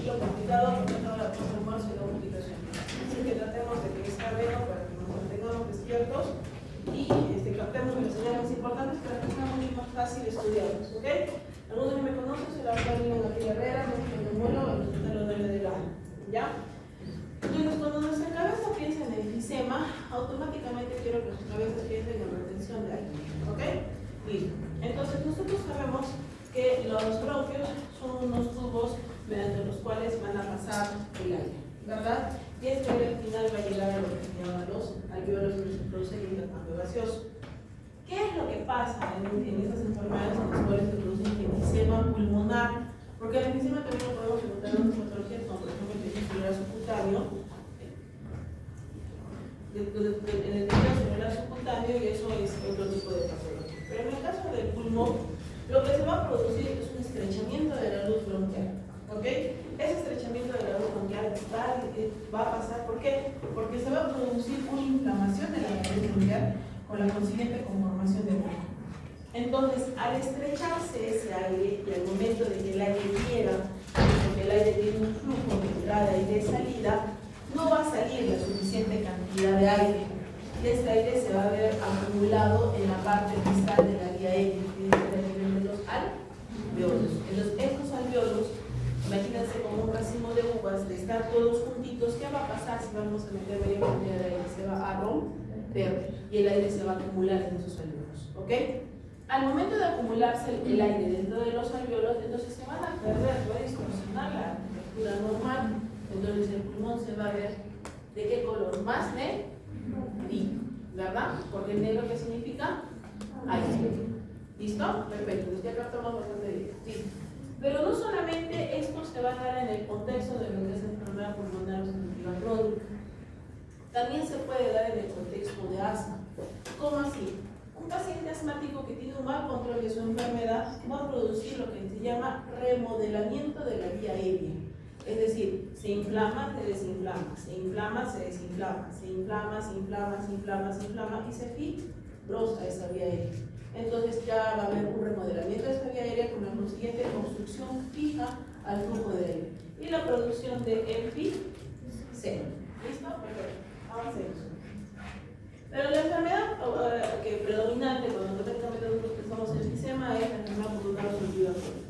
poquito complicado porque no la cosa de marzo y la multiplicación. Así que tratemos de que está bien para que nos mantengamos despiertos y captemos las señales importantes para que sea mucho más fácil estudiarlos, ¿ok? Algunos ya me conocen, soy la doctora Lina García Herrera, médico neumólogo del Hospital Odonio de Gama, ¿ya? Entonces, cuando nuestra cabeza piensa en enfisema, automáticamente quiero que nuestra cabeza piense en retención de aire, ¿ok? Listo. Entonces, nosotros sabemos que los bronquios son unos tubos mediante los cuales van a pasar el aire, ¿verdad? Y este aire al final va a llegar a lo que se llama los alvéolos, donde se produce el intercambio gaseoso. ¿Qué es lo que pasa en estas enfermedades en las cuales se produce enfisema pulmonar? Porque el enfisema también lo podemos encontrar en otras patologías, como por ejemplo el tejido subcutáneo, en el tejido celular subcutáneo, y eso es otro tipo de patología. Pero en el caso del pulmón, lo que se va a producir es un estrechamiento de la luz bronquial, ¿ok? Ese estrechamiento de la luz bronquial va a pasar, ¿por qué? Porque se va a producir una inflamación de la pared bronquial con la consiguiente conformación de bronquio. Entonces, al estrecharse ese aire y al momento de que el aire llega, porque el aire tiene un flujo de entrada y de salida, no va a salir la suficiente cantidad de aire. Y este aire se va a ver acumulado en la parte distal de la vía aérea, que es el nivel de los alvéolos. Entonces, estos alvéolos, imagínense como un racimo de uvas, de estar todos juntitos, ¿qué va a pasar si vamos a meter media cantidad de aire? Se va a romper y el aire se va a acumular en esos alvéolos, ¿ok? Al momento de acumularse el aire dentro de los alvéolos, entonces se van a perder, va a distorsionar la arquitectura normal, entonces el pulmón se va a ver de qué color, más negro, ¿verdad? Porque el negro, ¿qué significa? Aire. ¿Listo? Perfecto, entonces ya captamos bastante bien. Listo. Pero no solamente esto se va a dar en el contexto de lo que es la enfermedad pulmonar obstructiva crónica, también se puede dar en el contexto de asma. ¿Cómo así? Un paciente asmático que tiene un mal control de su enfermedad va a producir lo que se llama remodelamiento de la vía aérea. Es decir, se inflama, se desinflama, se inflama, se desinflama, se inflama, se inflama, se inflama, se inflama y se fibrosa esa vía aérea. Entonces ya va a haber un remodelamiento de esta vía aérea con la consiguiente obstrucción fija al flujo de aire y la producción de enfisema. ¿Listo? Perfecto. Avancemos. Pero la enfermedad que predominante cuando prácticamente nosotros pensamos en enfisema es la enfermedad pulmonar obstructiva crónica.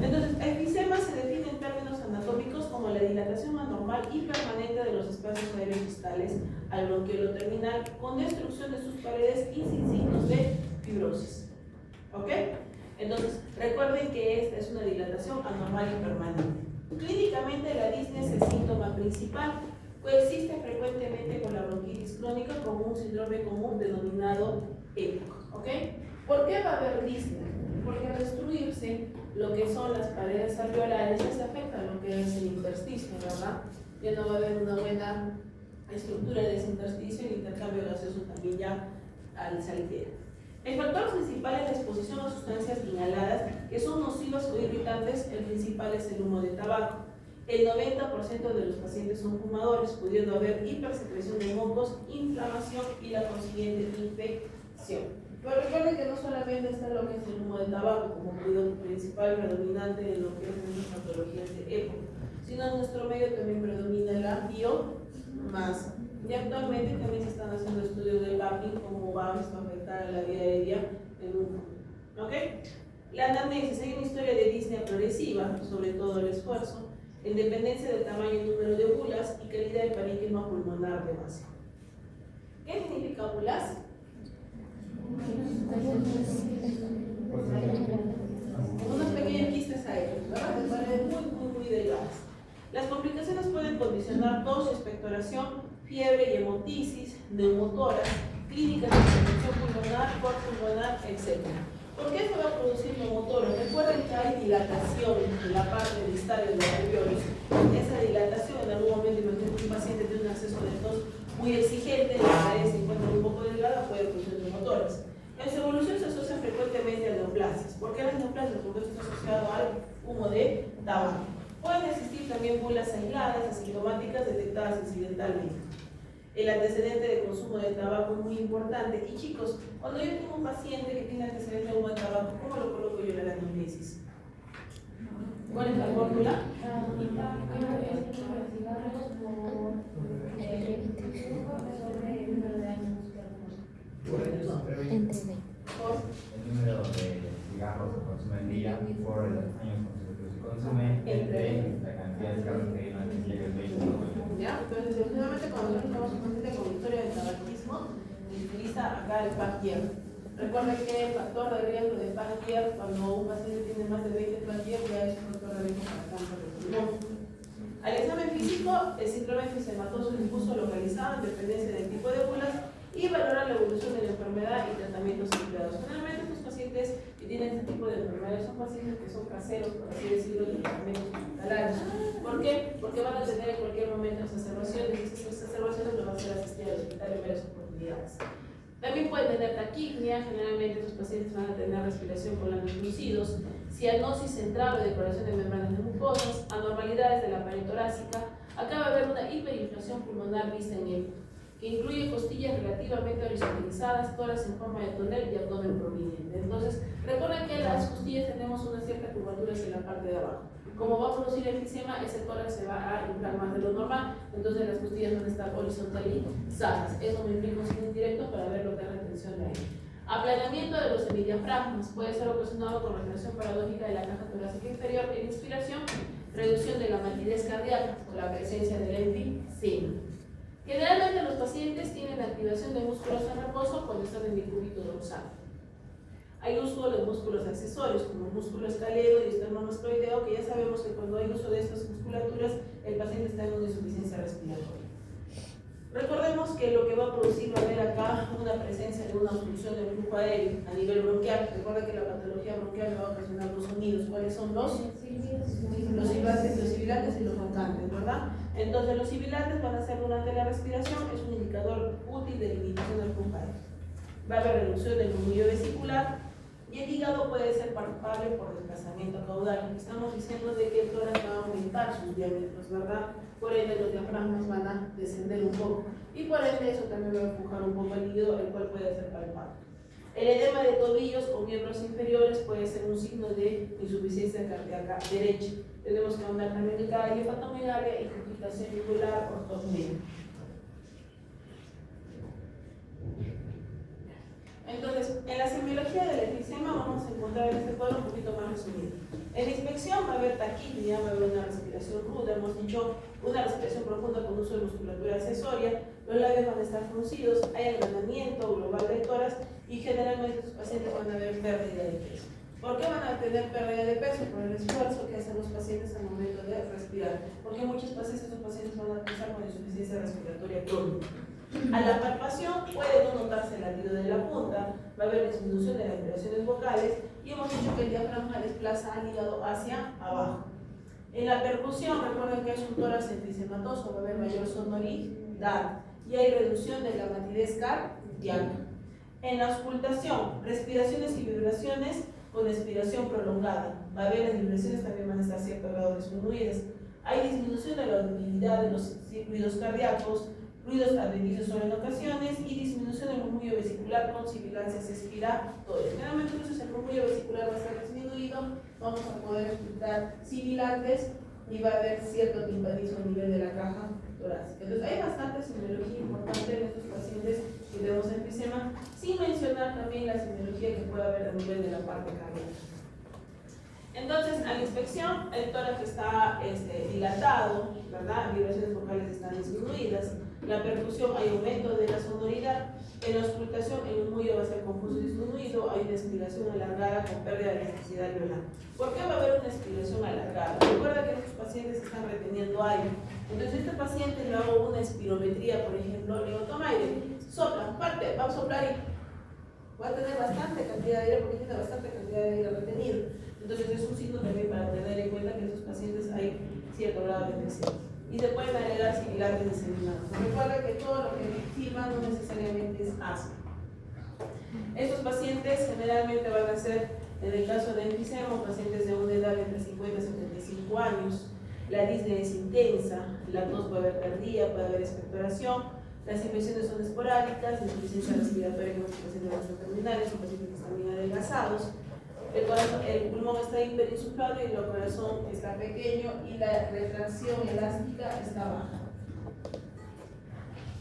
Entonces, el enfisema se define en términos anatómicos como la dilatación anormal y permanente de los espacios aéreos distales al bronquiolo terminal con destrucción de sus paredes y sin signos de fibrosis. ¿Ok? Entonces, recuerden que esta es una dilatación anormal y permanente. Clínicamente, la disnea es el síntoma principal. Coexiste frecuentemente con la bronquitis crónica como un síndrome común denominado EPOC. ¿Ok? ¿Por qué va a haber disnea? Porque al destruirse lo que son las paredes alveolares ya se afecta a lo que es el intersticio, ¿verdad? Ya no va a haber una buena estructura de ese intersticio y el intercambio gaseoso también ya al salir. El factor principal es la exposición a sustancias inhaladas que son nocivas o irritantes. El principal es el humo de tabaco. El 90% de los pacientes son fumadores, pudiendo haber hipersecreción de mocos, inflamación y la consiguiente infección. Pero recuerden que no solamente está lo que es el humo de tabaco como ruido principal predominante en lo que es nuestras patologías de época, sino en nuestro medio también predomina la biomasa. Y actualmente también se están haciendo estudios del vaping, cómo va a afectar a la vía aérea en un futuro. ¿Ok? La anamnesis, hay una historia de disnea progresiva, sobre todo el esfuerzo, en dependencia del tamaño y número de bulas y calidad del parénquima pulmonar de base. ¿Qué significa bulas? Unas pequeñas quistes aéreas, ¿verdad? De paredes muy delgadas. Las complicaciones pueden condicionar tos, expectoración, fiebre y hemotisis, neumotoras, clínicas de infección pulmonar, cor pulmonar, etc. ¿Por qué se va a producir neumotoras? Recuerden que hay dilatación en la parte distal de los alvéolos. Esa dilatación, en algún momento, imagínate que un paciente tiene un acceso de tos muy exigente, la pared se encuentra un poco delgada, puede producir neumotoras. En su evolución se asocian frecuentemente a neoplasias. ¿Por qué las neoplasias? Porque esto está asociado al humo de tabaco. Pueden existir también bulas aisladas, asintomáticas, detectadas incidentalmente. El antecedente de consumo de tabaco es muy importante. Y chicos, cuando yo tengo un paciente que tiene antecedente de humo de tabaco, ¿cómo lo coloco yo en la anamnesis? ¿Cuál es la fórmula? El número de cigarros que consume el día por el año consecutivos. Si consume entre la cantidad de cigarros que no llega el 20. ¿Ya? Entonces, efectivamente, cuando nosotros estamos en un paciente con historia de tabaquismo, se utiliza acá el PAC-10. Recuerden que el factor de riesgo de PAC-10, cuando un paciente tiene más de 20 PAC-10, ya es un factor de riesgo para cáncer de pulmón. Al examen físico, el síndrome enfisematoso difuso localizado en dependencia del tipo de bulas y valora la evolución de la enfermedad y tratamientos empleados. Generalmente estos pacientes que tienen este tipo de enfermedades son pacientes que son caseros, por así decirlo, de tratamientos hospitalarios. ¿Por qué? Porque van a tener en cualquier momento exacerbaciones y esas exacerbaciones lo van a hacer asistir al hospital en varias oportunidades. También pueden tener taquipnia, generalmente estos pacientes van a tener respiración con labios lucidos, cianosis central o decoración de membranas de mucosas, anormalidades de la pared torácica. Acá va a haber una hiperinflación pulmonar vista en él, que incluye costillas relativamente horizontalizadas, tórax en forma de tonel y abdomen prominente. Entonces, recuerden que en las costillas tenemos una cierta curvatura hacia la parte de abajo. Como va a producir enfisema, ese tórax se va a inflar más de lo normal, entonces las costillas van a estar horizontalizadas. Eso me implica un signo indirecto para ver lo que es retención de aire. Aplanamiento de los semidiafragmas puede ser ocasionado por retracción paradójica de la caja torácica inferior en inspiración, reducción de la matidez cardíaca o la presencia del enfisema. Generalmente los pacientes tienen activación de músculos en reposo cuando están en el cúbito dorsal. Hay uso de músculos accesorios como el músculo escalero y esternomascloideo, que ya sabemos que cuando hay uso de estas musculaturas el paciente está en una insuficiencia respiratoria. Recordemos que lo que va a producir va a haber acá una presencia de una obstrucción del flujo aéreo a nivel bronquial. Recuerda que la patología bronquial va a ocasionar los sonidos. ¿Cuáles son los sibilantes y los roncantes, ¿verdad? Entonces los sibilantes van a ser durante la respiración, es un indicador útil de limitación del flujo aéreo. Va a haber reducción del murmullo vesicular y el hígado puede ser palpable por desplazamiento caudal. Estamos diciendo de que el tórax va a aumentar sus diámetros, ¿verdad? Por ende los diafragmas van a descender un poco y por ende eso también va a empujar un poco el hígado, el cual puede ser palpable. El edema de tobillos o miembros inferiores puede ser un signo de insuficiencia cardíaca derecha. Tenemos que aumentar también el cardio, hepatomegalia y crepitación yugular ortognética. Entonces, en la semiología del enfisema vamos a encontrar en este cuadro un poquito más resumido. En la inspección va a haber taquipnia, va a haber una respiración ruda, hemos dicho una respiración profunda con uso de musculatura accesoria, los labios van a estar fruncidos, hay agranamiento global del tórax y generalmente los pacientes van a ver pérdida de peso. ¿Por qué van a tener pérdida de peso? Por el esfuerzo que hacen los pacientes al momento de respirar, porque muchas veces estos pacientes van a empezar con insuficiencia respiratoria crónica. A la palpación puede no notarse el latido de la punta, va a haber disminución de las vibraciones vocales y hemos dicho que el diafragma desplaza al hígado hacia abajo. En la percusión, recuerden que es un tórax enfisematoso, va a haber mayor sonoridad y hay reducción de la matidez cardíaca. En la auscultación, respiraciones y vibraciones con expiración prolongada, va a haber las vibraciones también van a estar a cierto grado disminuidas. Hay disminución de la audibilidad de los circuitos cardíacos, ruidos adventicios solo en ocasiones y disminución del murmullo vesicular con sibilancias expiratorias. Generalmente entonces el murmullo vesicular va a estar disminuido, vamos a poder escuchar sibilantes y va a haber cierto timpanismo a nivel de la caja torácica. Entonces hay bastante semiología importante en estos pacientes que tenemos enfisema, sin mencionar también la semiología que puede haber a nivel de la parte cardíaca. Entonces, a la inspección, el tórax está dilatado, ¿verdad? Vibraciones vocales están disminuidas. La percusión, hay aumento de la sonoridad. En la auscultación, el murmullo va a ser confuso y disminuido. Hay una expiración alargada con pérdida de elasticidad alveolar. ¿Por qué va a haber una expiración alargada? Recuerda que estos pacientes están reteniendo aire. Entonces, este paciente le hago una espirometría, por ejemplo, le digo, toma aire, sopla, parte, va a soplar y va a tener bastante cantidad de aire porque tiene bastante cantidad de aire retenido. Entonces, es un signo también para tener en cuenta que en estos pacientes hay cierto grado de infección. Y se pueden agregar sibilantes diseminados. Recuerda que todo lo que firma no necesariamente es asma. Estos pacientes generalmente van a ser, en el caso de enfisema, pacientes de una edad entre 50 y 75 años. La disnea es intensa, la tos puede haber tardía, puede haber expectoración. Las infecciones son esporádicas, insuficiencia respiratoria que los pacientes van a terminales, son pacientes que están bien adelgazados. el pulmón está hiperinsuflado y el corazón está pequeño y la retracción elástica está baja.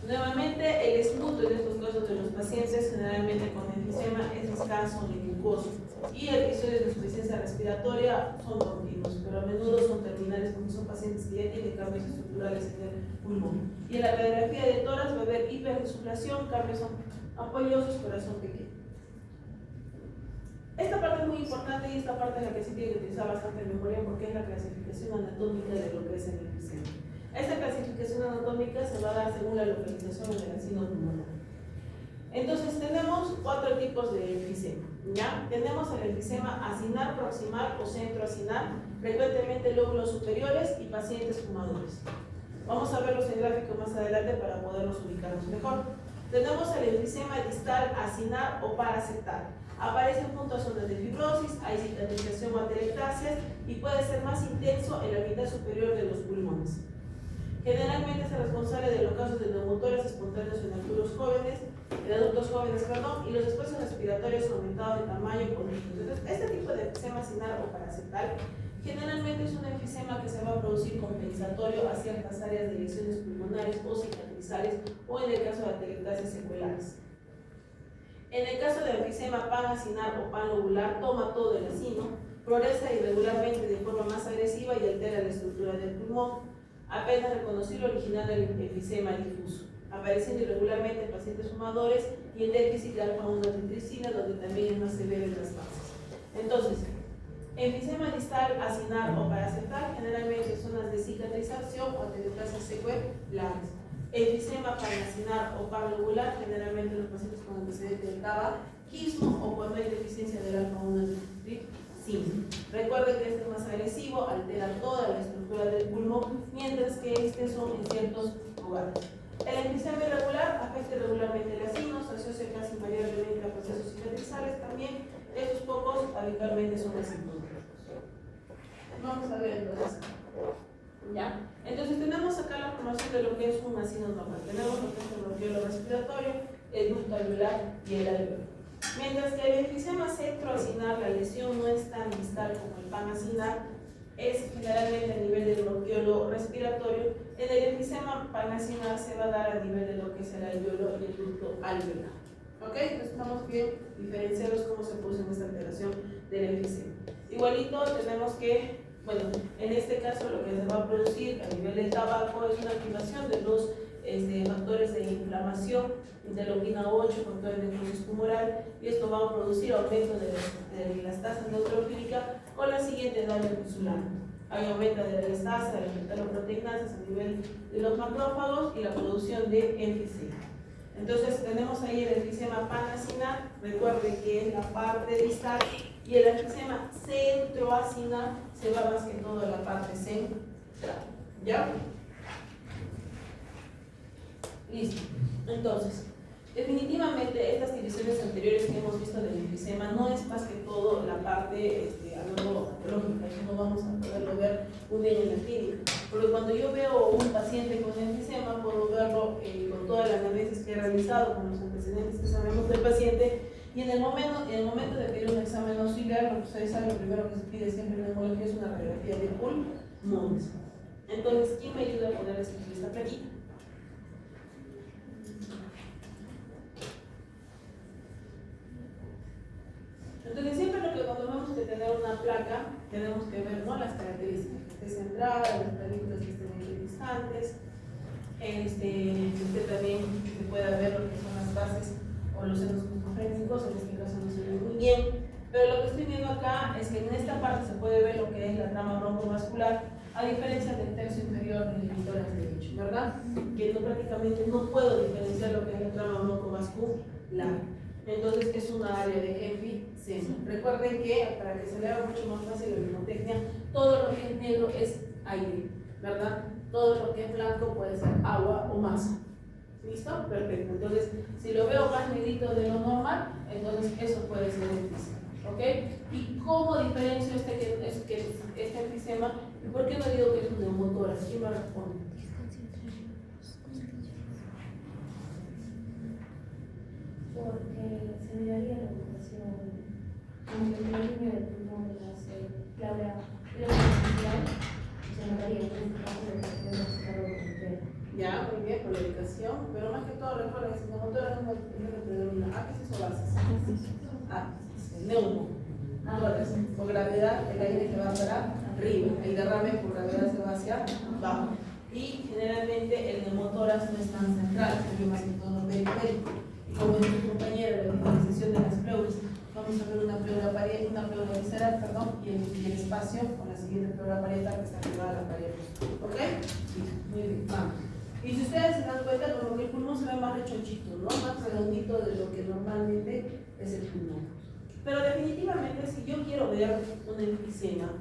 Nuevamente, el esputo en estos casos de los pacientes generalmente con enfisema es escaso y glucoso y episodios de insuficiencia respiratoria son continuos, pero a menudo son terminales porque son pacientes que ya tienen cambios estructurales en el pulmón. Y en la radiografía de tórax va a haber hiperinsuflación, cambios apoyosos, corazón pequeño. Esta parte es muy importante y esta parte es la que sí tiene que utilizar bastante memoria porque es la clasificación anatómica de lo que es el enfisema. Esta clasificación anatómica se va a dar según la localización en el asino pulmonar. Entonces tenemos 4 tipos de enfisema. ¿Ya? Tenemos el enfisema acinar, proximal o centroacinar, frecuentemente lóbulos superiores y pacientes fumadores. Vamos a verlos en gráfico más adelante para poderlos ubicarnos mejor. Tenemos el enfisema distal acinar o paraseptal. Aparecen junto a zonas de fibrosis, hay cicatrización o atelectasias y puede ser más intenso en la mitad superior de los pulmones. Generalmente es responsable de los casos de neumotoras espontáneos en adultos jóvenes, y los espacios respiratorios han aumentado de tamaño por líquidos. Entonces, este tipo de enfisema acinar o paraseptal generalmente es un enfisema que se va a producir compensatorio a ciertas áreas de lesiones pulmonares o cicatrizales o en el caso de atelectasias secuelares. En el caso de enfisema panacinar o panlobular, toma todo el acino, progresa irregularmente de forma más agresiva y altera la estructura del pulmón. Apenas reconocible original del enfisema difuso, apareciendo irregularmente en pacientes fumadores y en déficit de alfa-1 antitricina, donde también es más severo en las fases. Entonces, enfisema distal, acinar o paraseptal, generalmente en zonas de cicatrización o atelectasias secuelares. Enfisema panacinar o panlobular, generalmente en los pacientes con antecedente de tabaquismo o cuando hay deficiencia del alfa-1 antitricina. Recuerden que este es más agresivo, altera toda la estructura del pulmón, mientras que este son en ciertos lugares. El enfisema irregular afecta irregularmente el acino, se asocia casi invariablemente a procesos cicatrizales también. Estos pocos habitualmente son asintomáticos. Vamos a ver entonces. ¿Ya? Entonces tenemos acá la formación de lo que es un acino normal. Tenemos lo que es el bronquiolo respiratorio, el ducto alveolar y el alveolo. Mientras que el enfisema centroacinar, la lesión no es tan distal como el panacinar, es generalmente a nivel del bronquiolo respiratorio. En el enfisema panacinar se va a dar a nivel de lo que es el alveolo y el ducto alveolar. ¿Ok? Entonces estamos bien diferenciados cómo se produce esta alteración del enfisema. Igualito tenemos que, bueno, en este caso lo que se va a producir a nivel del tabaco es una activación de los factores de inflamación, interleuquina 8, factor de necrosis tumoral, y esto va a producir aumento de las tasas neutrofílicas con la siguiente daño tisular. Hay aumento de la elastasa, de las metaloproteinasas a nivel de los macrófagos y la producción de enfisema. Entonces tenemos ahí el enfisema panacinar, recuerden que es la parte distal, y el enfisema centroacinar se va más que todo a la parte central. ¿Ya? Listo. Entonces, definitivamente estas divisiones anteriores que hemos visto del enfisema no es más que todo la parte patológica, eso no vamos a poderlo ver un día en la clínica. Porque cuando yo veo un paciente con enfisema, puedo verlo con toda la análisis que he realizado, con los antecedentes que sabemos del paciente, y en el momento de pedir un examen auxiliar, lo que ustedes saben, lo primero que se pide siempre en neumología es una radiografía de pulmones. Entonces, ¿quién me ayuda a poder escribir esta plaquita? Entonces siempre lo que cuando vamos a tener una placa tenemos que ver, ¿no?, las características, que esté centrada, las películas que estén equidistantes, usted también se pueda ver lo que son las bases o los senos circunflécticos, en este caso no se ve muy bien, pero lo que estoy viendo acá es que en esta parte se puede ver lo que es la trama broncovascular, a diferencia del tercio inferior del tórax derecho, ¿verdad? Que prácticamente no puedo diferenciar lo que es la trama broncovascular. Entonces es una área de enfisema. Recuerden que para que se le haga mucho más fácil la mnemotecnia, todo lo que es negro es aire, ¿verdad? Todo lo que es blanco puede ser agua o masa. ¿Listo? Perfecto. Entonces, si lo veo más negrito de lo normal, entonces eso puede ser enfisema. ¿Ok? ¿Y cómo diferencio este enfisema? ¿Y por qué no digo que es un neumotórax? ¿Quién me responde? Porque se miraría la ocupación. aunque la línea del pulmón de la clave se notaría en este caso de la Ya, muy bien, por la dedicación, pero más que todo recuerden, si como todas las ápices o bases. Ápices, neumo, por gravedad el aire se va para arriba, el derrame por gravedad se va hacia abajo. Y generalmente el neumotórax no es tan central, es más que todo periférico. Y como dice mi compañera, la visualización de las pleuras, vamos a ver una pleura visceral, y el espacio con la siguiente pleura parietal que está pegada a la pared. ¿Ok? Muy bien, vamos. Y si ustedes se dan cuenta, como que el pulmón se ve más rechonchito, ¿no? Más redondito de lo que normalmente es el pulmón. Pero definitivamente, si yo quiero ver un enfisema,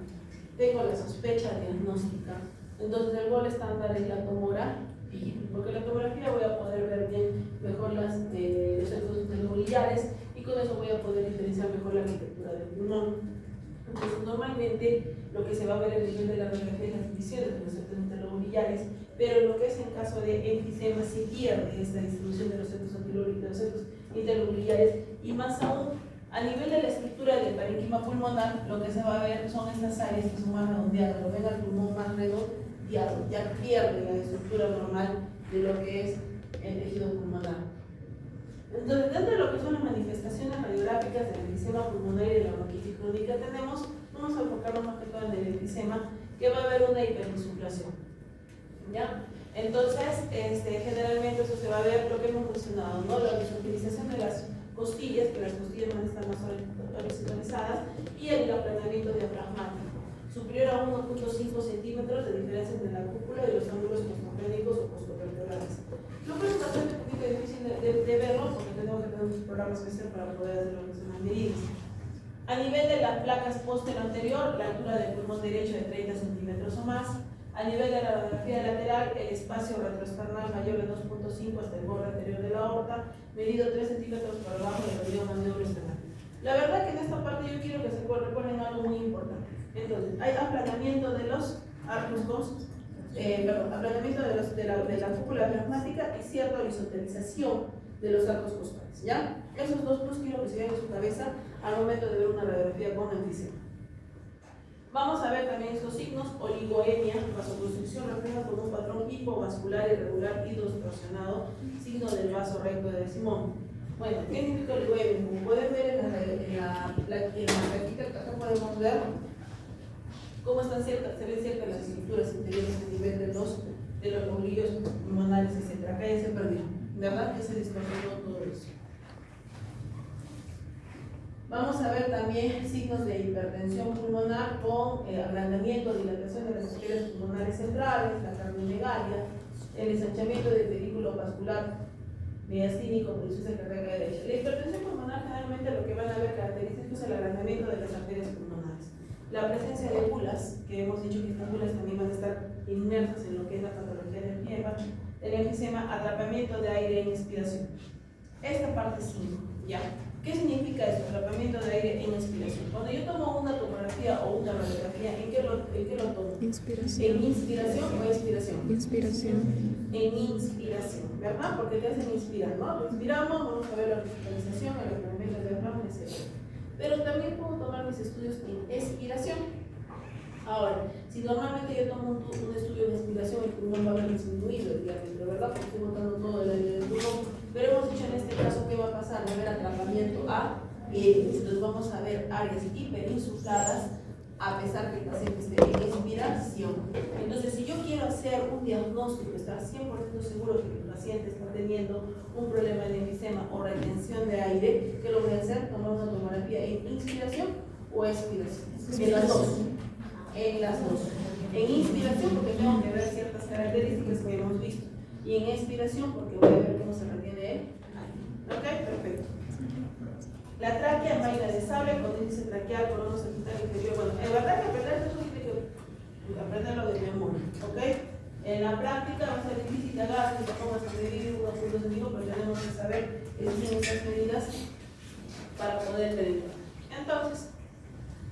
tengo la sospecha diagnóstica, entonces el gol estándar es la tomografía, porque la tomografía voy a poder ver bien mejor los centros telomeriales y con eso voy a poder diferenciar mejor la arquitectura del pulmón. Entonces, normalmente lo que se va a ver en el nivel de la radiografía es las divisiones de los centros telomeriales, pero lo que es en caso de enfisema se pierde esta distribución de los centros antilógicos, de los centros interlobulares, y más aún a nivel de la estructura del parénquima pulmonar, lo que se va a ver son estas áreas que son más redondeadas, lo ven al pulmón más redondeado, ya pierde la estructura normal de lo que es el tejido pulmonar. Entonces, dentro de lo que son las manifestaciones radiográficas del enfisema pulmonar y de la bronquitis crónica vamos a enfocarnos más que todo en el enfisema, que va a haber una hiperinsuflación. ¿Ya? Entonces, generalmente eso se va a ver lo que hemos mencionado, ¿no? La utilización de las costillas, que las costillas van a estar más horizontalizadas, y el aplanamiento diafragmático, superior a 1.5 centímetros de diferencia entre la cúpula y los ángulos costocrénicos o costovertebrales. Lo cual es bastante un poquito difícil de verlo, porque tenemos que tener un programa especial para poder hacer lo que son las medidas. A nivel de las placas póster anterior, la altura del pulmón derecho de 30 centímetros o más. A nivel de la radiografía lateral, el espacio retroesternal mayor de 2.5 hasta el borde anterior de la aorta, medido 3 centímetros por debajo del radiodo maniobro esternal. La verdad que en esta parte yo quiero que se recuerden algo muy importante. Entonces, hay aplanamiento de los arcos, aplanamiento de la cúpula diafragmática y cierta horizontalización de los arcos costales, ¿ya? Esos dos plus quiero que se vean en su cabeza al momento de ver una radiografía con enfisema. Vamos a ver también estos signos: oligoemia, vasoconstricción refleja con un patrón hipovascular irregular y distorsionado, signo del vaso recto de Simón. Bueno, ¿qué significa oligoemia? Como pueden ver en la plaquita, acá podemos ver cómo están cerca, se ven cerca las estructuras interiores a nivel de los ganglios pulmonares, etc. Acá ya se perdió, ¿verdad? Ya se distorsionó todo eso. Vamos a ver también signos de hipertensión pulmonar con agrandamiento, dilatación de las arterias pulmonares centrales, la cardiomegalia, el ensanchamiento del pedículo vascular mediastínico con insuficiencia cardíaca derecha. La hipertensión pulmonar generalmente lo que van a ver características es el agrandamiento de las arterias pulmonares. La presencia de bulas, que hemos dicho que estas bulas también van a estar inmersas en lo que es la patología del PIEMA, el enfisema, atrapamiento de aire en inspiración. Esta parte 5, ¿ya? ¿Qué significa esto? Atrapamiento de aire en inspiración. Cuando yo tomo una tomografía o una radiografía, ¿en qué lo tomo? Inspiración. ¿En inspiración o expiración? Inspiración. En inspiración, ¿verdad? Porque te hacen inspirar, ¿no? Inspiramos, vamos a ver la visualización, el aplanamiento del diafragma, etc. Pero también puedo tomar mis estudios en expiración. Ahora, si normalmente yo tomo un estudio de inspiración, el pulmón va a haber disminuido el diámetro, ¿verdad? Porque estoy botando todo el aire del pulmón. Pero hemos dicho en este caso qué va a pasar, va a haber atrapamiento a entonces vamos a ver áreas hiperinsufladas a pesar que el paciente esté en inspiración. Entonces, si yo quiero hacer un diagnóstico, estar 100% seguro que el paciente está teniendo un problema de enfisema o retención de aire, ¿qué lo voy a hacer? Tomar una tomografía en inspiración o expiración. En las dos. En las dos. En inspiración porque tengo que ver ciertas características que hemos visto. Y en expiración porque voy a ver cómo se retiene el aire. ¿Ok? Perfecto. La tráquea en vaina de sable con índice traqueal, corono sagital inferior. Bueno, en verdad que aprender esto tiene que aprenderlo de memoria, ¿ok? En la práctica va a ser difícil que hagas que te pongas a medir unos puntos de digo, pero tenemos que saber estas medidas para poder tener. Entonces,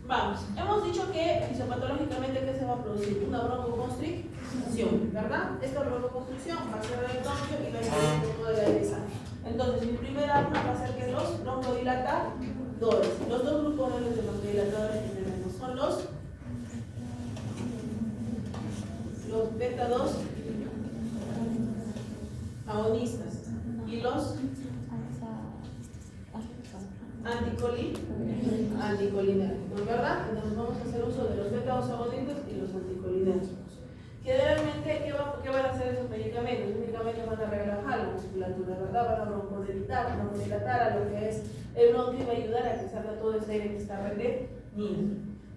vamos. Hemos dicho que fisiopatológicamente ¿qué se va a producir? Una broncoconstricción, ¿verdad? Esta broncoconstricción va a ser el bronquio y va a ir con todo el aire sano. Entonces, mi primera arma va a ser que los broncodilatar vasodilatadores. Los dos grupos de vasodilatadores que tenemos son los beta 2 agonistas y los anticolinérgicos, ¿verdad? Entonces vamos a hacer uso de los beta 2 agonistas y los anticolinérgicos. Generalmente, ¿qué van a hacer esos medicamentos? Los medicamentos van a relajar la musculatura, ¿verdad? Van a broncodilatar a lo que es el bronquio y va a ayudar a que salga todo ese aire que está retenido.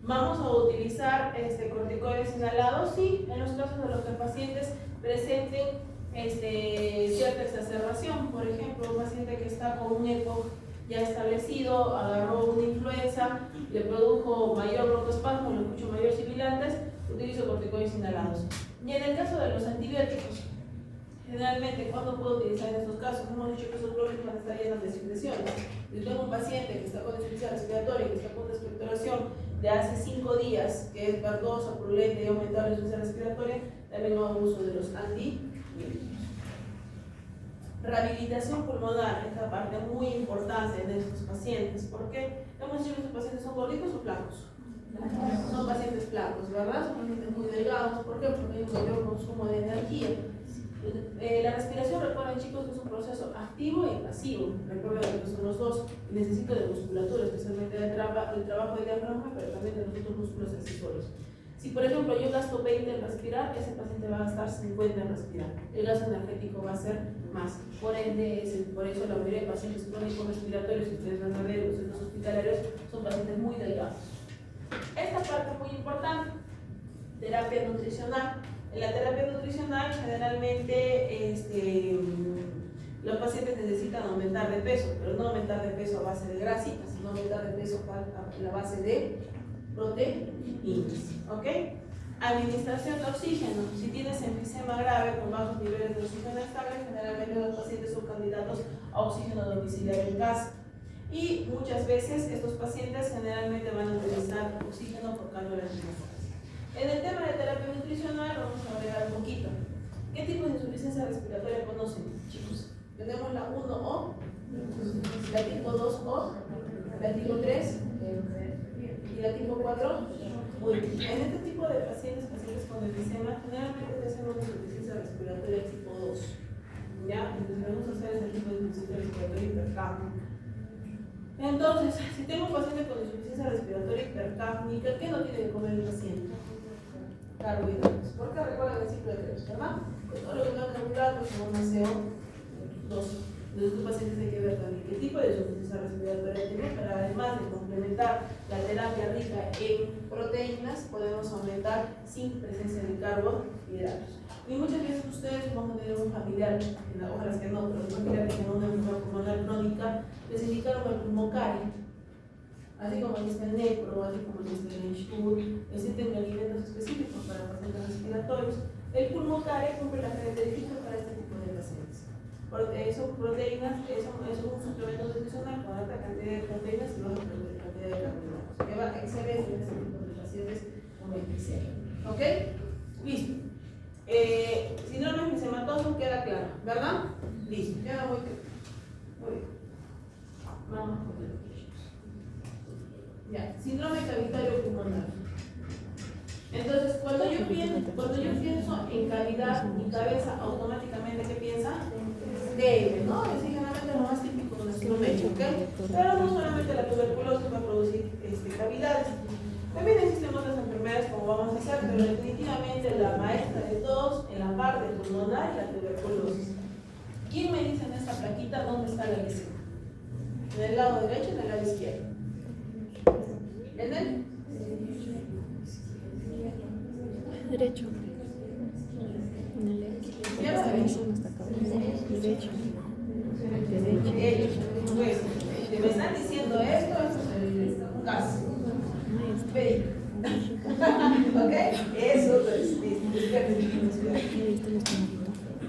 Vamos a utilizar corticoides inhalados, sí, en los casos de los que pacientes presenten cierta exacerbación. Por ejemplo, un paciente que está con un EPOC ya establecido, agarró una influenza, le produjo mayor broncoespasmo, le escucho mayores sibilantes, utilizo corticoides inhalados. Y en el caso de los antibióticos, generalmente, ¿cuándo puedo utilizar en estos casos? Hemos dicho que esos bronquios van a estar llenos de secreciones. Si tengo un paciente que está con insuficiencia respiratoria, que está con expectoración de hace 5 días, que es verdosa, purulenta y aumentada la insuficiencia respiratoria, también hago uso de los antibióticos. Rehabilitación pulmonar, esta parte muy importante en estos pacientes. ¿Por qué? Hemos dicho que estos pacientes son gorditos o flacos. Son pacientes flacos, ¿verdad? Son pacientes muy delgados. ¿Por qué? Porque hay un mayor consumo de energía. La respiración, recuerden chicos, que es un proceso activo y pasivo. Recuerden que son los dos. Necesito de musculatura, especialmente del trabajo de diafragma, pero también de los otros músculos accesorios. Si por ejemplo yo gasto 20 en respirar, ese paciente va a gastar 50 en respirar. El gasto energético va a ser más. Por ende, por eso la mayoría de pacientes crónicos respiratorios, si ustedes van a ver los centros hospitalarios, son pacientes muy delgados. Esta parte es muy importante. Terapia nutricional. En la terapia nutricional, generalmente los pacientes necesitan aumentar de peso, pero no aumentar de peso a base de grasitas, sino aumentar de peso a la base de proteínas. ¿Ok? Administración de oxígeno. Si tienes enfisema grave con bajos niveles de oxígeno estable, generalmente los pacientes son candidatos a oxígeno domiciliario en casa. Y muchas veces estos pacientes generalmente van a utilizar oxígeno por cánula nasales. En el tema de terapia nutricional vamos a agregar un poquito. ¿Qué tipo de insuficiencia respiratoria conocen, chicos? Tenemos la 1O, la tipo 2O, la tipo 3 y la tipo 4. Muy bien. En este tipo de pacientes con enfisema, generalmente hacemos una insuficiencia respiratoria tipo 2. ¿Ya? Entonces vamos a hacer ese tipo de insuficiencia respiratoria hipercápnica. Entonces, si tengo un paciente con insuficiencia respiratoria hipercápnica, ¿qué no tiene que comer el paciente? Carbohidratos. Porque recuerdan el ciclo de Krebs, ¿verdad? Pues todo lo que no carbohidratos son una CO2. Entonces, los pacientes hay que ver también qué tipo de insuficiencia respiratoria tiene, para además de complementar la terapia rica en proteínas, podemos aumentar sin presencia de carbohidratos. Y muchas veces ustedes van a tener un familiar, ojalá que no, pero un familiar que tiene una enfermedad pulmonar crónica, les indicaron el pulmocaria. Así como existe el NEPRO, así como existe el ENSHUR, existen alimentos específicos para pacientes respiratorios. El pulmocaria cumple las características para este tipo de pacientes. Son proteínas, es un suplemento nutricional con alta cantidad de proteínas y baja cantidad de carbohidratos. Que va excelente en este tipo de pacientes con enfisema. ¿Ok? Listo. Síndrome enfisемatoso queda claro, ¿verdad? Listo, queda muy claro. Muy bien. Vamos a ponerlo. Ya, síndrome cavitario pulmonar. Entonces, cuando yo pienso en cavidad, mi cabeza automáticamente, ¿qué piensa? Dengue, ¿no? Es generalmente lo más típico de nuestro medio, ¿ok? Pero no solamente la tuberculosis va a producir cavidades. También existen otras enfermedades como vamos a hacer, pero definitivamente la maestra de todos en la parte pulmonar es la tuberculosis. ¿Quién me dice en esta plaquita dónde está la lesión? ¿En el lado derecho o en el lado izquierdo? ¿En el? Derecho. ¿Izquierda o derecho? Derecho. Pues, si me están diciendo esto es un caso. Ve. ¿Ok? Eso es.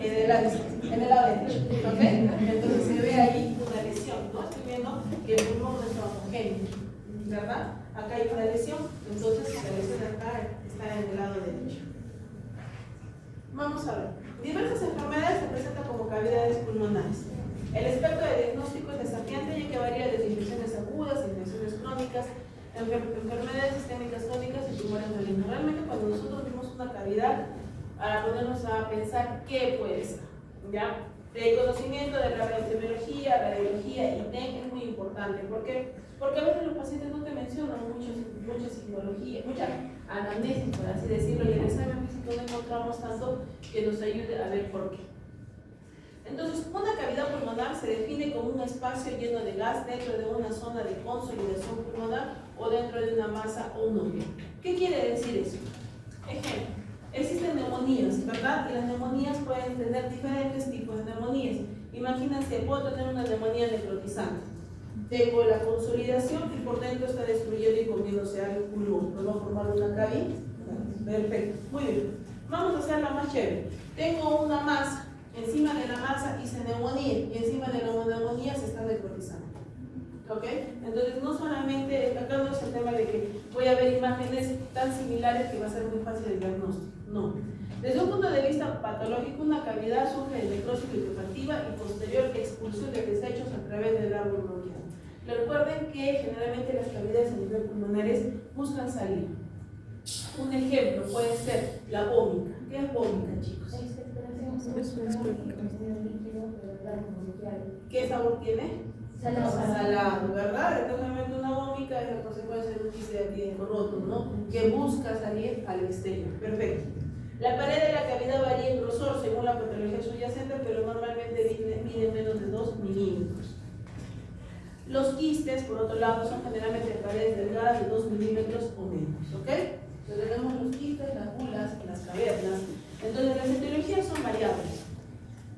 En el lado derecho. ¿Ok? Entonces se ve ahí una lesión, ¿no? Estoy viendo que el pulmón no es homogéneo, ¿verdad? Acá hay una lesión, entonces la lesión acá está en el lado derecho. Vamos a ver. Diversas enfermedades se presentan como cavidades pulmonares. El espectro de diagnóstico es desafiante ya que varía desde infecciones agudas, infecciones crónicas, enfermedades sistémicas crónicas y tumores malignos. Realmente cuando nosotros vimos una cavidad, para ponernos a pensar qué puede ser, ¿ya? El conocimiento de la epidemiología, radiología y TEC es muy importante. ¿Por qué? Porque a veces los pacientes no te mencionan mucha psicología, mucha anamnesis, por así decirlo, y en el examen físico no encontramos tanto que nos ayude a ver por qué. Entonces, una cavidad pulmonar se define como un espacio lleno de gas dentro de una zona de consolidación pulmonar o dentro de una masa o un núcleo. ¿Qué quiere decir eso? Ejemplo, existen neumonías, ¿verdad? Y las neumonías pueden tener diferentes tipos de neumonías. Imagínense, puedo tener una neumonía necrotizante. Tengo la consolidación y por dentro está destruyendo y comiéndose al pulmón. ¿Nos va a formar una cavidad? Perfecto, muy bien. Vamos a hacerla más chévere. Tengo una masa. Encima de la masa hice neumonía y encima de la neumonía se está necrotizando. ¿Ok? Entonces no solamente, acá no es el tema de que voy a ver imágenes tan similares que va a ser muy fácil el diagnóstico. No. Desde un punto de vista patológico, una cavidad surge de necrosis liquefactiva y posterior expulsión de desechos a través del árbol bronquial. Recuerden que generalmente las cavidades a nivel pulmonares buscan salir. Un ejemplo puede ser la vómica. ¿Qué es vómica, chicos? ¿Qué sabor tiene? Salado, ¿verdad? Entonces, una vómica es la consecuencia de un quiste de aquí de roto, ¿no? Que busca salir al exterior. Perfecto. La pared de la cavidad varía en grosor según la patología subyacente, pero normalmente mide menos de 2 milímetros. Los quistes, por otro lado, son generalmente paredes delgadas de 2 milímetros o menos, ¿ok? Entonces tenemos los quistes, las bulas, las cavernas. Entonces las etiologías son variables.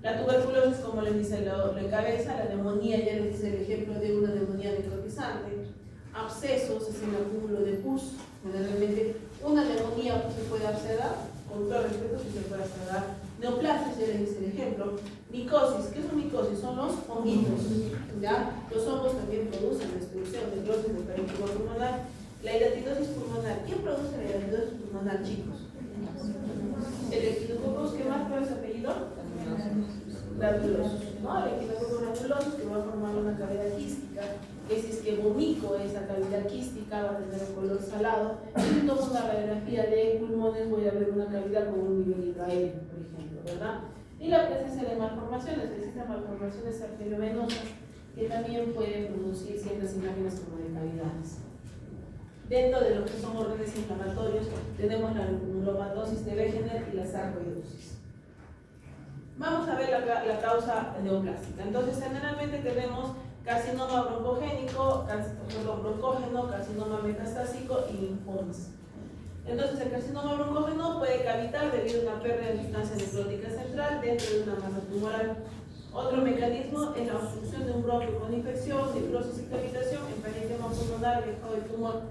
La tuberculosis, como les dice la cabeza, la neumonía, ya les dice el ejemplo de una neumonía necrotizante. Abscesos es el acúmulo de pus. Generalmente una neumonía se puede abscedar, con todo respeto si se puede abscedar. Neoplasias, ya les dice el ejemplo. Micosis, ¿qué son micosis? Son los honguitos, ¿ya? Los hongos también producen destrucción, necrosis del parénquima pulmonar. La hidatidosis pulmonar. ¿Quién produce la hidatidosis pulmonar, chicos? El equinococcus, ¿qué más? ¿Cuál es su apellido? Granulosos, ¿no? El equinococcus granulosos que va a formar una cavidad quística, que si es que vomico esa cavidad quística va a tener un color salado. Si tomo una radiografía de pulmones voy a ver una cavidad con un nivel hidroaéreo, por ejemplo, ¿verdad? Y la presencia de malformaciones, existen malformaciones arteriovenosas que también pueden producir ciertas imágenes como de cavidades. Dentro de lo que son órdenes inflamatorios tenemos la neuromatosis de Wegener y la sarcoidosis. Vamos a ver la causa neoplástica. Entonces, generalmente tenemos carcinoma broncogénico, broncógeno, carcinoma metastásico y linfomas. Entonces, el carcinoma broncógeno puede cavitar debido a una pérdida de sustancia necrótica central dentro de una masa tumoral. Otro mecanismo es la obstrucción de un bronquio con infección, necrosis y cavitación, en parénquima pulmonar, dejado del tumor.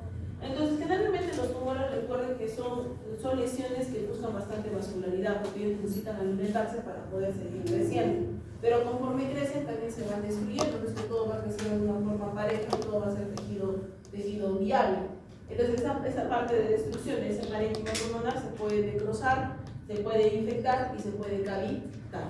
Entonces, generalmente los tumores, recuerden que son lesiones que buscan bastante vascularidad porque ellos necesitan alimentarse para poder seguir creciendo. Pero conforme crecen también se van destruyendo, no es que todo va a crecer de una forma pareja, todo va a ser tejido viable. Entonces, esa parte de destrucción de ese parénquima pulmonar se puede necrosar, se puede infectar y se puede cavitar,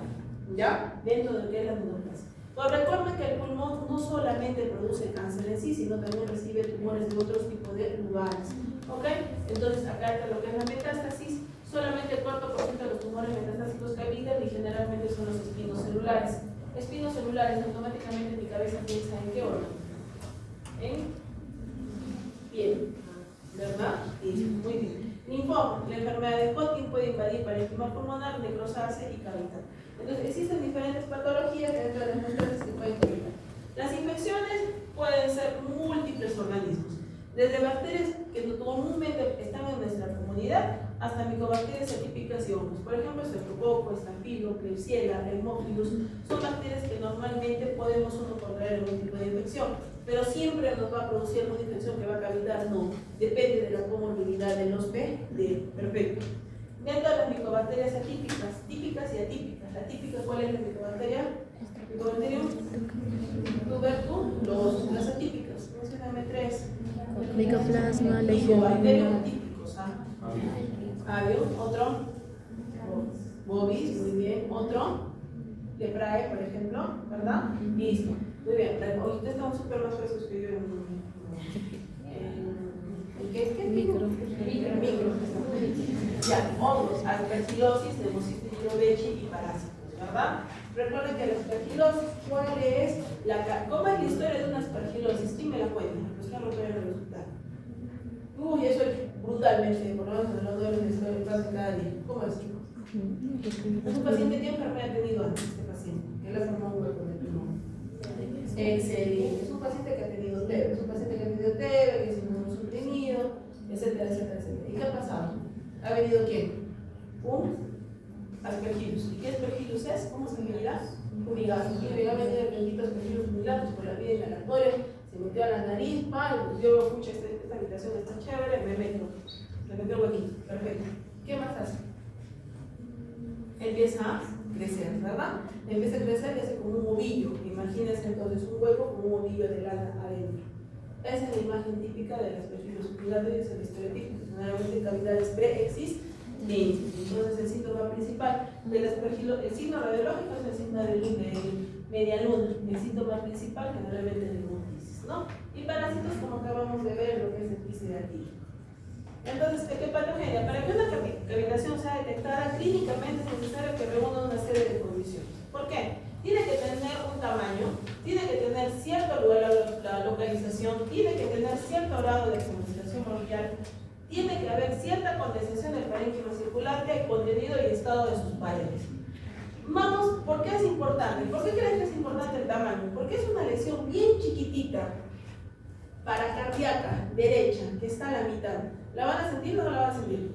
¿ya? Dentro de lo que es la neoplasia. Pues recuerden que el pulmón no solamente produce cáncer en sí, sino también recibe tumores de otros tipos de lugares. ¿Ok? Entonces, acá está lo que es la metástasis. Solamente el 4% de los tumores metastásicos cavitan y generalmente son los espinos celulares. Espinos celulares, automáticamente mi cabeza piensa en qué órgano. En piel, ¿verdad? Sí, muy bien. Linfoma, la enfermedad de Hodgkin puede invadir parénquima pulmonar, necrosarse y cavitar. Entonces, existen diferentes patologías dentro de las muestras que pueden cavitar. Las infecciones pueden ser múltiples organismos, desde bacterias que comúnmente están en nuestra comunidad hasta micobacterias atípicas y hongos. Por ejemplo, Streptococcus, Staphylo, Klebsiella, Haemophilus, son bacterias que normalmente podemos uno contraer algún tipo de infección, pero siempre nos va a producir alguna infección que va a cavitar, no, depende de la comorbilidad de los PD. Perfecto. Dentro de las micobacterias atípicas, típicas y atípicas. La típica, ¿cuál es la micobacteria? Micobacterium tuberculosis. Las atípicas, mencióname 3. Mycoplasma, Micobacterium atípicos, Avio, otro. Bovis, muy bien. Otro. Leprae, por ejemplo, ¿verdad? Listo. Muy bien. Ustedes están súper más frescos que yo ¿qué? Micro. Micro. Ya, hongos, aspergilosis, nemocystis microbici y parásitos, ¿verdad? Recuerden que la aspergilosis, ¿cómo es la historia de una aspergilosis? ¿Quién me la cuenta? Los que no pueden resultar. Uy, eso es brutalmente, por lo menos en los dolores de historia de cada día. ¿Cómo es, chicos? Es un paciente que enfermedad ha tenido antes, este paciente, que le ha formado un hueco de pulmón. En serio, es un paciente que ha tenido TB, es un paciente que ha tenido TB, que es inmunosuprimido, etcétera, etcétera, etcétera. ¿Y qué ha pasado? ¿Ha venido quién? Un aspergillus. ¿Y qué aspergillus es? ¿Cómo se llama? Fumigatus. Y ha venido el bendito aspergillus fumigatus por la vía inhalatoria, se metió a la nariz, yo escucho esta habitación está chévere, me metió el huequito, perfecto. ¿Qué más hace? Empieza a crecer, ¿verdad? Empieza a crecer y hace como un ovillo. Imagínense entonces un hueco con un ovillo de lana adentro. Esa es la imagen típica de las aspergillus fumigatus y es el estereotipo, generalmente en cavidades preexistentes. Entonces el síntoma principal del aspergilo, el signo radiológico es el signo de media luna, el síntoma principal generalmente es el hemoptisis, ¿no? Y parásitos como acabamos de ver lo que es el pisidatil. Entonces, ¿qué patogenia? Para que una cavitación sea detectada clínicamente es necesario que reúna una serie de condiciones. ¿Por qué? Tiene que tener un tamaño, tiene que tener cierto lugar la localización, tiene que tener cierto grado de exponenciación bronquial, tiene que haber cierta condensación del parénquima circulante, contenido y estado de sus paredes. Vamos, ¿por qué es importante? ¿Por qué creen que es importante el tamaño? Porque es una lesión bien chiquitita, paracardíaca, derecha, que está a la mitad. ¿La van a sentir o no la van a sentir?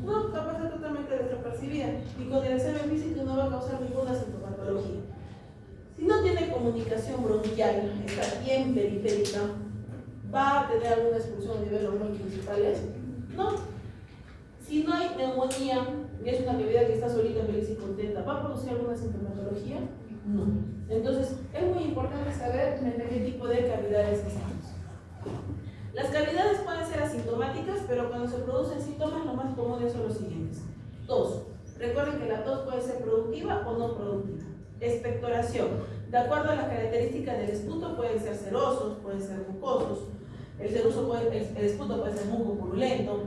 No, va a pasar totalmente desapercibida y con el examen físico no va a causar ninguna sintomatología. Si no tiene comunicación bronquial, está bien periférica, ¿va a tener alguna expulsión a nivel de los bronquios principales? No. Si no hay neumonía y es una cavidad que está solita, feliz y contenta, ¿va a producir alguna sintomatología? No. Entonces, es muy importante saber en qué tipo de cavidades estamos. Las cavidades pueden ser asintomáticas, pero cuando se producen síntomas, lo más comunes son los siguientes. Tos. Recuerden que la tos puede ser productiva o no productiva. Expectoración. De acuerdo a las características del esputo, pueden ser serosos, pueden ser mucosos. El esputo puede ser muco purulento,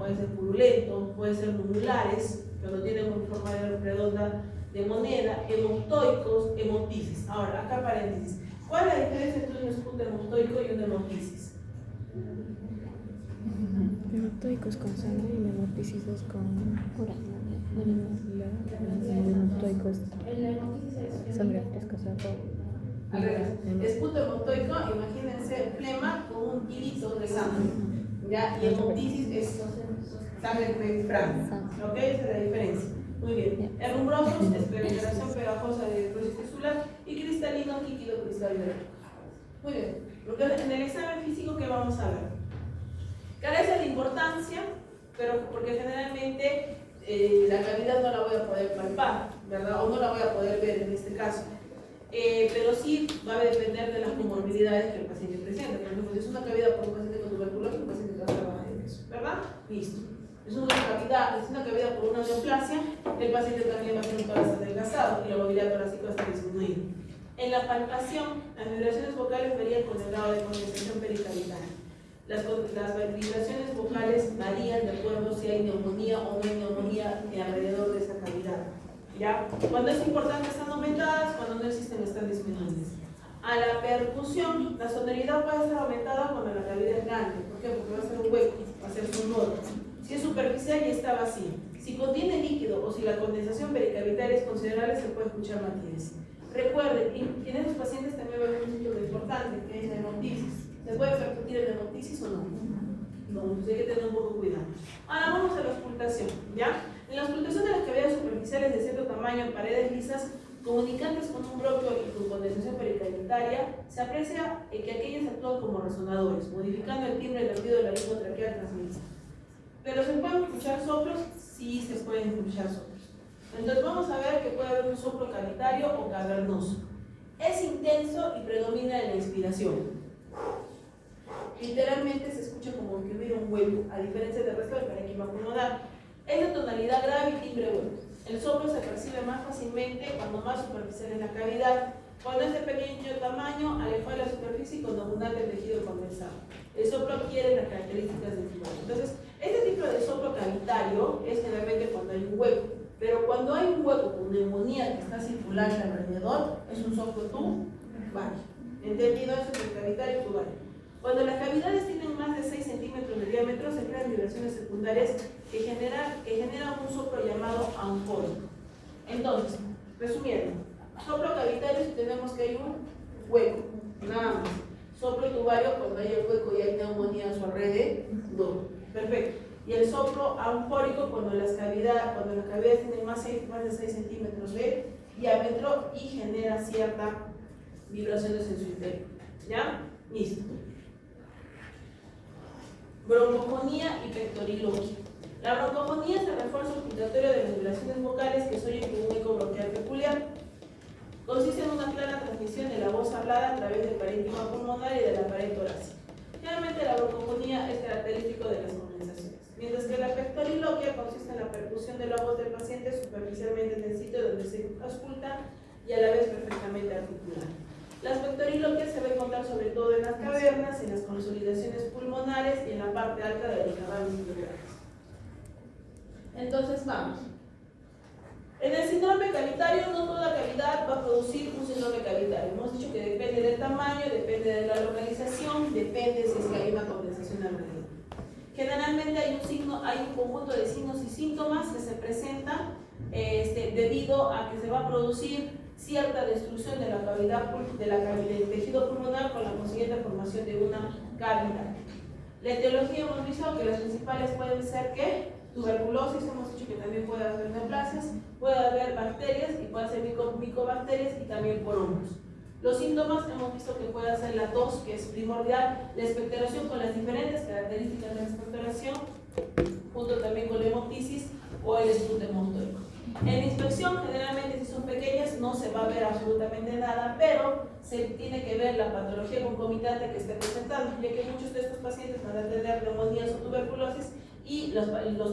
puede ser numulares, cuando tienen una forma redonda de moneda, hemoptoicos, hemoptisis. Ahora, acá paréntesis. ¿Cuál es la diferencia entre un esputo hemoptoico y un hemoptisis? Hemoptoicos con sangre y hemoptisis con hemoptoicos sangre fresca, o sea, al revés. Esputo hemoptoico, imagínense flema con un hilito de sangre, ¿ya? Y hemoptisis es sangre franca, ¿ok? Esa es la diferencia. Muy bien. Herrumbrosos es penetración pegajosa de fibrosis tisular y cristalino, líquido cristalino. Muy bien. Porque en el examen físico, ¿qué vamos a ver? Carece de importancia, pero porque generalmente la cavidad no la voy a poder palpar, ¿verdad? O no la voy a poder ver en este caso. Pero sí va a depender de las comorbilidades que el paciente presenta. Por ejemplo, si es una cavidad por un paciente con tuberculosis, un paciente que va a trabajar en eso, ¿verdad? Listo. Es una cavidad por una neoplasia, el paciente también va a tener un tórax adelgazado y la movilidad torácica está disminuida. En la palpación, las vibraciones vocales varían con el grado de condensación pericavitaria. Las vibraciones vocales varían de acuerdo si hay neumonía o no hay neumonía alrededor de esa cavidad. ¿Ya? Cuando es importante están aumentadas, cuando no existen están disminuidas. A la percusión, la sonoridad puede ser aumentada cuando la cavidad es grande. ¿Por qué? Porque va a ser un hueco, va a ser sonoro. Si es superficial y está vacío. Si contiene líquido o si la condensación pericavitaria es considerable, se puede escuchar matices. Recuerden, en esos pacientes también va a haber un síntoma importante, que es la hemoptisis. ¿Se puede percutir en hemoptisis o no? No, entonces hay que tener un poco de cuidado. Ahora vamos a la auscultación, ¿ya? En la auscultación de las cavidades superficiales de cierto tamaño en paredes lisas, comunicantes con un bronquio y con condensación pericavitaria, se aprecia que aquellas actúan como resonadores, modificando el timbre del latido de la lengua traqueal transmitida. ¿Pero se pueden escuchar soplos? Sí, se pueden escuchar soplos. Entonces vamos a ver que puede haber un soplo cavitario o cavernoso. Es intenso y predomina en la inspiración. Literalmente se escucha como que hubiera un hueco, a diferencia del resto del parénquima pulmonar. Es de tonalidad grave y timbre hueco. El soplo se percibe reconocer más fácilmente cuando más superficial es la cavidad. Cuando es de pequeño tamaño, alejado de la superficie y con abundante tejido condensado. El soplo adquiere las características del tubo. Entonces, este tipo de soplo cavitario es generalmente cuando hay un hueco. Pero cuando hay un hueco con neumonía que está circulando alrededor, es un soplo tubario. ¿Entendido eso? El cavitario y tubario. Cuando las cavidades tienen más de 6 centímetros de diámetro, se crean vibraciones secundarias que generan un soplo llamado anfórico. Entonces, resumiendo, soplo cavitario si tenemos que hay un hueco, nada más. Soplo tubario cuando hay el hueco y hay neumonía a su alrededor. Perfecto. Y el soplo anfórico cuando las cavidades tienen más de 6 centímetros de diámetro y genera ciertas vibraciones en su interior. ¿Ya? Listo. Broncofonía y pectoriloquia. La broncofonía es el refuerzo respiratorio de las vibraciones vocales que se oyen con un eco bronquial peculiar. Consiste en una clara transmisión de la voz hablada a través del parénquima pulmonar y de la pared torácica. Generalmente la broncofonía es característico de las condensaciones, mientras que la pectoriloquia consiste en la percusión de la voz del paciente superficialmente en el sitio donde se ausculta y a la vez perfectamente articulada. Las pectoriloquias se va a encontrar sobre todo en las cavernas, en las consolidaciones pulmonares y en la parte alta de los canales pleurales. Entonces vamos. En el síndrome cavitario no toda cavidad va a producir un síndrome cavitario. Hemos dicho que depende del tamaño, depende de la localización, depende si es que hay una condensación alrededor. Generalmente hay un conjunto de signos y síntomas que se presentan debido a que se va a producir cierta destrucción de la cavidad del tejido pulmonar con la consiguiente formación de una cavidad. La etiología hemos visto que las principales pueden ser que tuberculosis, hemos dicho que también puede haber neoplasias, puede haber bacterias y puede ser micobacterias y también por hongos. Los síntomas hemos visto que puede ser la tos, que es primordial, la expectoración con las diferentes características de la expectoración, junto también con la hemoptisis o el esputo mostórico. En inspección, generalmente si son pequeñas no se va a ver absolutamente nada, pero se tiene que ver la patología concomitante que esté presentando, ya que muchos de estos pacientes van a tener neumonías o tuberculosis y los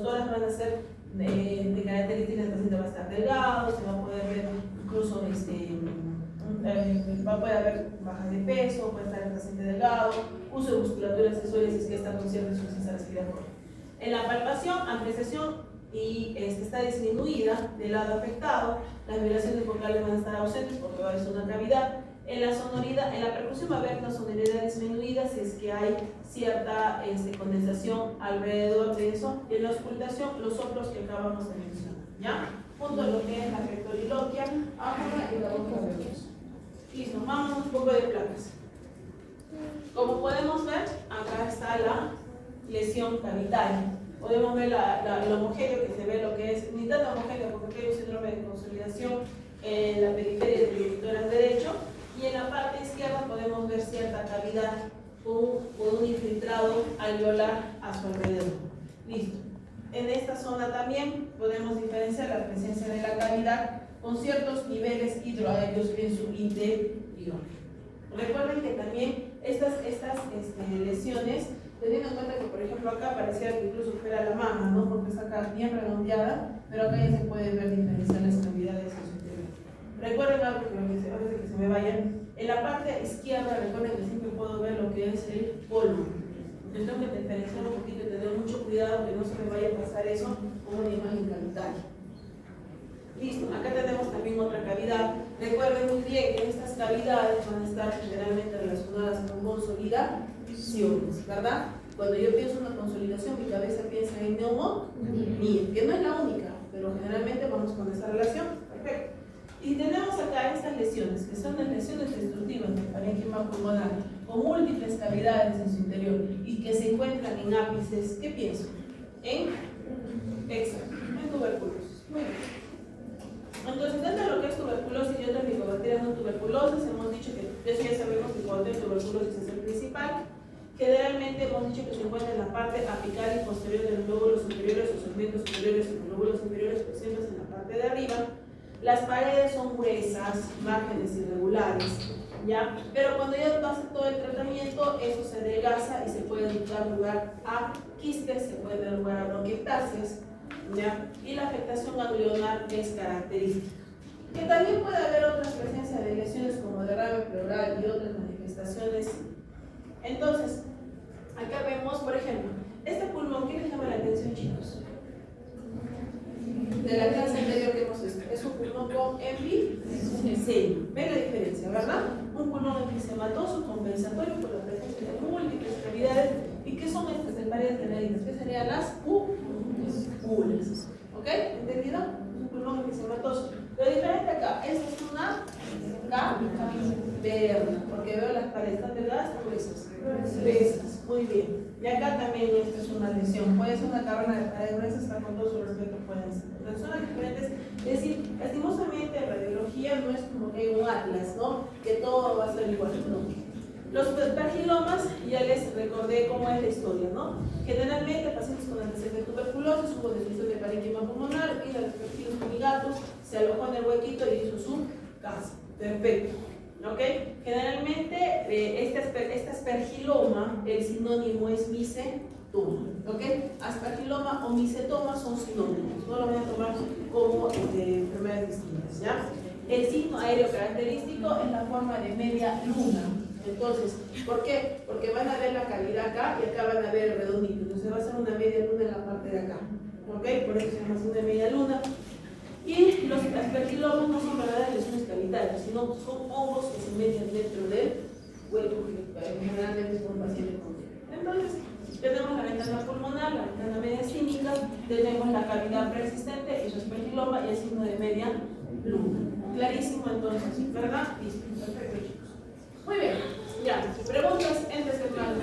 tórax van a ser de características, el paciente va a estar delgado, se va a poder ver incluso puede haber baja de peso, puede estar el paciente delgado, uso de musculatura accesoria si es que está con cierta insuficiencia respiratoria. En la palpación, apreciación y está disminuida del lado afectado, las vibraciones vocales van a estar ausentes porque va a ser una cavidad. En la sonoridad, en la percusión va a haber una sonoridad disminuida si es que hay cierta condensación alrededor de eso. Y en la auscultación, los soplos que acabamos de mencionar, ¿ya? Junto a lo que es la pectoriloquia, ahora y la boca nerviosa. Listo, vamos un poco de placas. Como podemos ver, acá está la lesión cavitaria. Podemos ver lo homogéneo que se ve lo que es, ni tan homogéneo porque aquí hay un síndrome de consolidación en la periferia del tórax derecho y en la parte izquierda podemos ver cierta cavidad con un infiltrado alveolar a su alrededor. Listo. En esta zona también podemos diferenciar la presencia de la cavidad con ciertos niveles hidroaéreos en su interior. Recuerden que también estas lesiones, teniendo en cuenta que por ejemplo acá pareciera que incluso fuera la mama, ¿no? Porque está acá bien redondeada, pero acá ya se puede ver diferenciar las cavidades en su interior. Recuerden algo que antes de que se me vayan, en la parte izquierda recuerden que siempre puedo ver lo que es el polvo. Yo tengo que diferenciar un poquito y tener mucho cuidado que no se me vaya a pasar eso como una imagen cavitaria. Listo, acá tenemos también otra cavidad. Recuerden muy bien que estas cavidades van a estar generalmente relacionadas con consolidaciones, ¿verdad? Cuando yo pienso en una consolidación, mi cabeza piensa en neumonía, que no es la única, pero generalmente vamos con esa relación. Perfecto. Y tenemos acá estas lesiones, que son las lesiones destructivas del parénquima pulmonar, con múltiples cavidades en su interior y que se encuentran en ápices. ¿Qué pienso? En tuberculosis. Muy bien. Entonces, dentro de lo que es tuberculosis y otras micobacterias no tuberculosas, hemos dicho que eso ya sabemos que cuando hay tuberculosis es el principal. Generalmente hemos dicho que se encuentra en la parte apical y posterior de los lóbulos superiores o segmentos superiores y los lóbulos inferiores presentes en la parte de arriba. Las paredes son gruesas, márgenes irregulares, ¿ya? Pero cuando ya pasa todo el tratamiento, eso se adelgaza y se puede dar lugar a quistes, se puede dar lugar a bronquiectasias. ¿ya? Y la afectación ganglionar es característica. Que también puede haber otras presencias de lesiones como derrame pleural y otras manifestaciones. Entonces, acá vemos, por ejemplo, este pulmón, ¿qué les llama la atención, chicos? De la clase anterior que hemos visto, es un pulmón con enfisema. ¿Ven la diferencia, verdad? Un pulmón enfisematoso compensatorio por la presencia de múltiples cavidades. ¿Y qué son estas de paredes canalinas? ¿Qué serían las úvulas? ¿Ok? ¿Entendido? Un pulmón enfisematoso. Lo diferente acá, esta es una caverna, porque veo las paredes, ¿están delgadas o gruesas? Gruesas, muy bien. Y acá también esta es una lesión, puede ser una caverna de paredes gruesas, está con todo su respeto, pueden ser. Entonces son las diferentes, es decir, lastimosamente en radiología no es como que hay un atlas, ¿no? Que todo va a ser igual, no. Los pergilomas, ya les recordé cómo es la historia, ¿no? Generalmente pacientes con antecedentes de tuberculosis, hubo destrucción de parénquima pulmonar y los pergilos unigatus se alojó en el huequito y hizo su casa. Perfecto. ¿Ok? Generalmente este aspergiloma, el sinónimo es micetoma. ¿Ok? Aspergiloma o micetoma son sinónimos. No lo voy a tomar como enfermedades distintas, ¿ya? El signo aéreo característico es la forma de media luna. Entonces, ¿por qué? Porque van a ver la cavidad acá y acá van a ver el redondito. Entonces va a ser una media luna en la parte de acá. ¿Ok? Por eso se llama una media luna. Y los aspergilomas no son verdaderas lesiones cavitarias, sino son hongos que se meten dentro del hueco, generalmente es un paciente con diabetes. Entonces, tenemos la ventana pulmonar, la ventana mediastínica, tenemos la cavidad preexistente, el aspergiloma y el signo de media luna. Clarísimo entonces, ¿verdad? Listo, perfecto, chicos. Muy bien, ya. Preguntas en este plan.